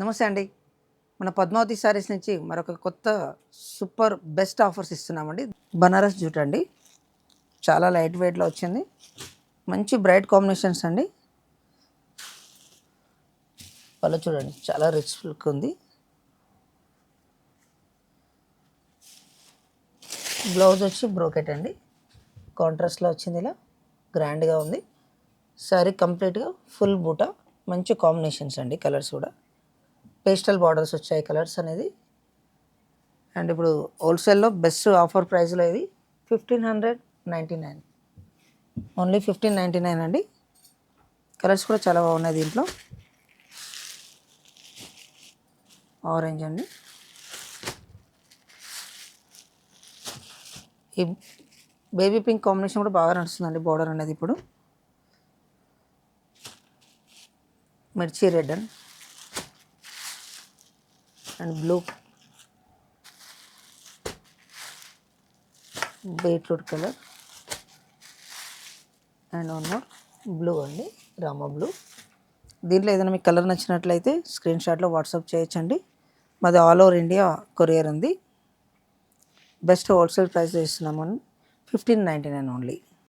నమస్తే అండి. మన పద్మావతి శారీస్ నుంచి మరొక కొత్త సూపర్ బెస్ట్ ఆఫర్స్ ఇస్తున్నామండి. బనారస్ జూట్ అండి, చాలా లైట్ వెయిట్లో వచ్చింది. మంచి బ్రైట్ కాంబినేషన్స్ అండి. పళ్ళు చూడండి, చాలా రిచ్ లుక్ ఉంది. బ్లౌజ్ వచ్చి బ్రోకెట్ అండి, కాంట్రాస్ట్లో వచ్చింది. ఇలా గ్రాండ్గా ఉంది. శారీ కంప్లీట్గా ఫుల్ బూటా, మంచి కాంబినేషన్స్ అండి. కలర్స్ కూడా పేస్టల్ బార్డర్స్ వచ్చాయి కలర్స్ అనేది. అండ్ ఇప్పుడు హోల్సేల్లో బెస్ట్ ఆఫర్ ప్రైస్లో ఇది 1599, ఓన్లీ 1599 అండి. కలర్స్ కూడా చాలా బాగున్నాయి. దీంట్లో ఆరెంజ్ అండి, ఈ బేబీ పింక్ కాంబినేషన్ కూడా బాగా నడుస్తుందండి. బార్డర్ అనేది ఇప్పుడు మిర్చి red and blue, beetroot colour and one more blue అండి, రామా బ్లూ. దీంట్లో ఏదైనా మీకు కలర్ నచ్చినట్లయితే స్క్రీన్ షాట్లో వాట్సాప్ చేయొచ్చండి. మాది ఆల్ ఓవర్ ఇండియా కొరియర్ ఉంది. బెస్ట్ హోల్సేల్ ప్రైస్ ఇస్తున్నాము, 1599 ఓన్లీ.